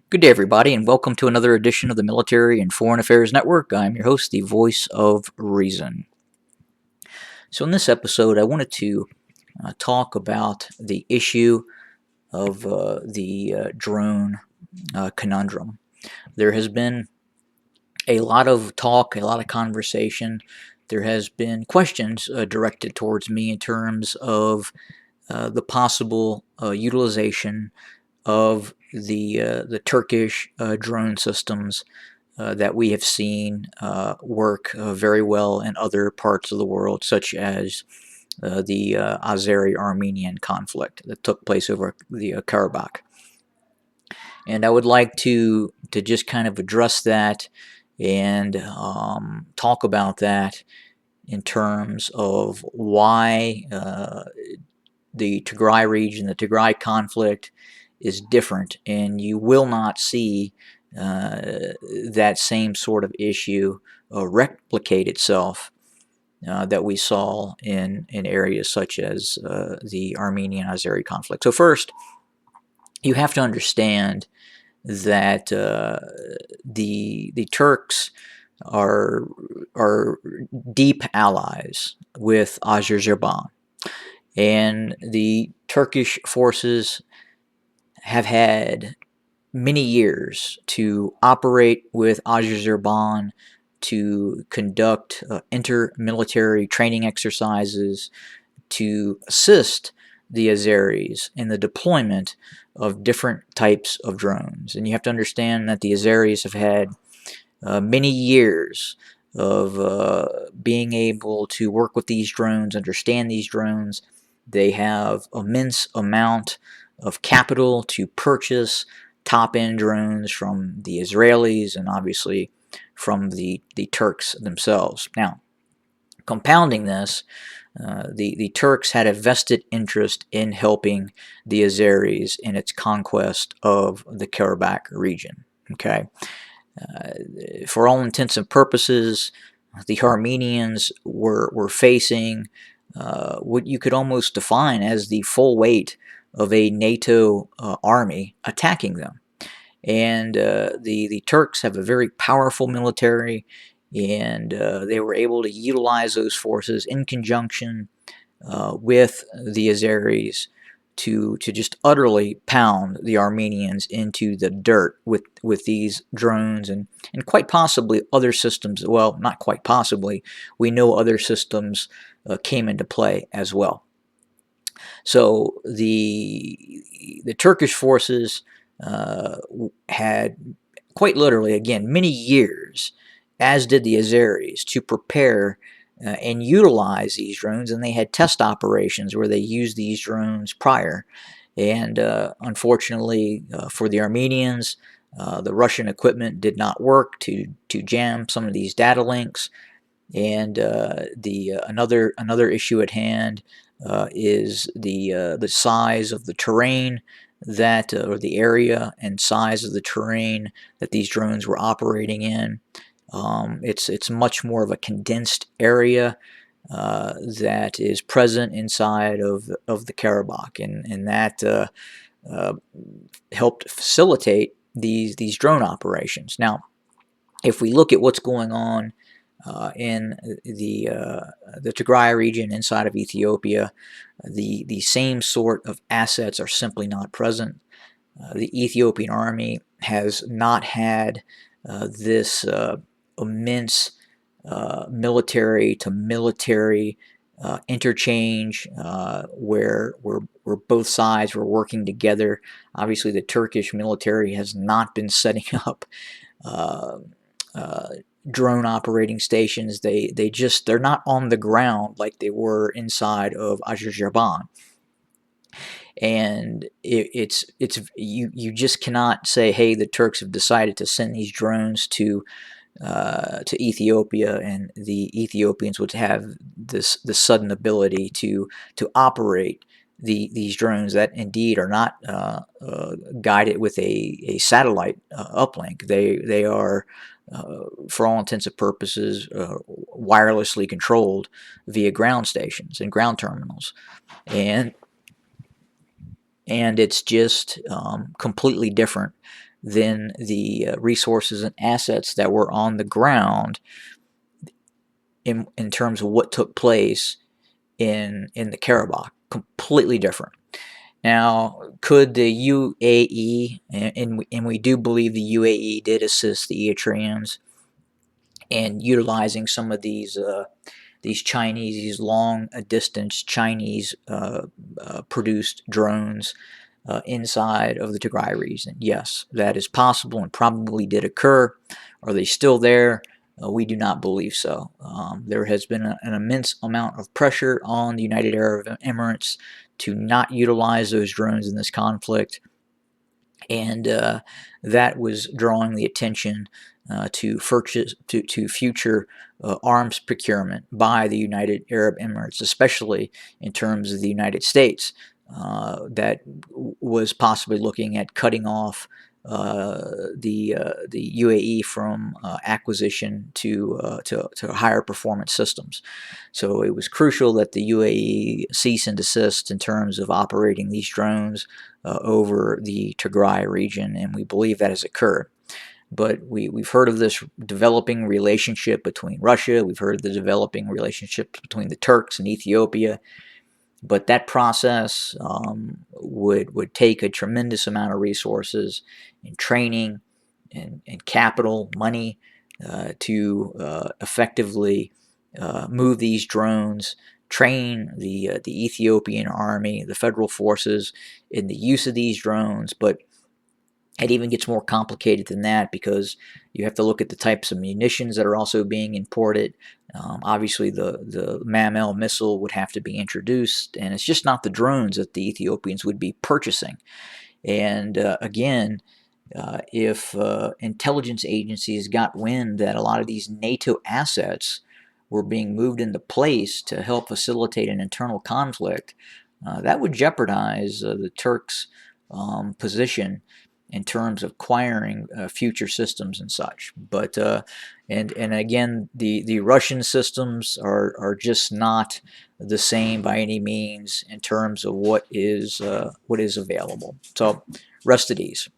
Good day, everybody, and welcome to another edition of the Military and Foreign Affairs Network. I'm your host, the voice of reason. So, in this episode, I wanted to talk about the issue of the drone conundrum. There has been a lot of talk, a lot of conversation. There has been questions directed towards me in terms of the possible utilization of the Turkish drone systems that we have seen work very well in other parts of the world, such as the Azeri-Armenian conflict that took place over the Karabakh. And I would like to just kind of address that and talk about that in terms of why the Tigray region, the Tigray conflict, is different, and you will not see that same sort of issue replicate itself that we saw in areas such as the Armenian-Azeri conflict. So first, you have to understand that the Turks are deep allies with Azerbaijan, and the Turkish forces have had many years to operate with Azerbaijan, to conduct inter-military training exercises, to assist the Azeris in the deployment of different types of drones. And you have to understand that the Azeris have had many years of being able to work with these drones, understand these drones. They have immense amount of capital to purchase top-end drones from the Israelis and obviously from the Turks themselves. Now, compounding this, the Turks had a vested interest in helping the Azeris in its conquest of the Karabakh region. Okay, for all intents and purposes, the Armenians were facing what you could almost define as the full weight of a NATO army attacking them. And the Turks have a very powerful military, and they were able to utilize those forces in conjunction with the Azeris to just utterly pound the Armenians into the dirt with these drones and quite possibly other systems. Well, not quite possibly. We know other systems came into play as well. So the Turkish forces had quite literally, again, many years, as did the Azeris, to prepare and utilize these drones, and they had test operations where they used these drones prior. And unfortunately for the Armenians, the Russian equipment did not work to jam some of these data links. And another issue at hand is the size of the terrain that or the area and size of the terrain that these drones were operating in. It's much more of a condensed area that is present inside of the Karabakh, and that helped facilitate these drone operations. Now, if we look at what's going on in the Tigray region inside of Ethiopia, the same sort of assets are simply not present. The Ethiopian army has not had this immense military to military interchange where both sides were working together. Obviously, the Turkish military has not been setting up uh, uh, drone operating stations. They're not on the ground like they were inside of Azerbaijan. And it's you just cannot say, hey, the Turks have decided to send these drones to Ethiopia, and the Ethiopians would have this sudden ability to operate these drones that indeed are not guided with a satellite uplink. They are for all intents and purposes wirelessly controlled via ground stations and ground terminals. And and it's just completely different than the resources and assets that were on the ground in terms of what took place in the Karabakh. Completely different. Now, could the UAE, and we do believe the UAE did assist the Eritreans in utilizing some of these Chinese, these long distance Chinese produced drones inside of the Tigray region? Yes, that is possible and probably did occur. Are they still there? We do not believe so. There has been an immense amount of pressure on the United Arab Emirates to not utilize those drones in this conflict, and that was drawing the attention to future arms procurement by the United Arab Emirates, especially in terms of the United States, that was possibly looking at cutting off the UAE from acquisition to higher performance systems. So it was crucial that the UAE cease and desist in terms of operating these drones over the Tigray region, and we believe that has occurred. But we've heard of this developing relationship between Russia. We've heard of the developing relationship between the Turks and Ethiopia. But that process would take a tremendous amount of resources and training and capital, money to effectively move these drones, train the Ethiopian army, the federal forces in the use of these drones. But it even gets more complicated than that, because you have to look at the types of munitions that are also being imported. Obviously, the MAM-L missile would have to be introduced, and it's just not the drones that the Ethiopians would be purchasing. And again, if intelligence agencies got wind that a lot of these NATO assets were being moved into place to help facilitate an internal conflict, that would jeopardize the Turks' position in terms of acquiring future systems and such. But and again, the Russian systems are just not the same by any means in terms of what is available. So rest at ease.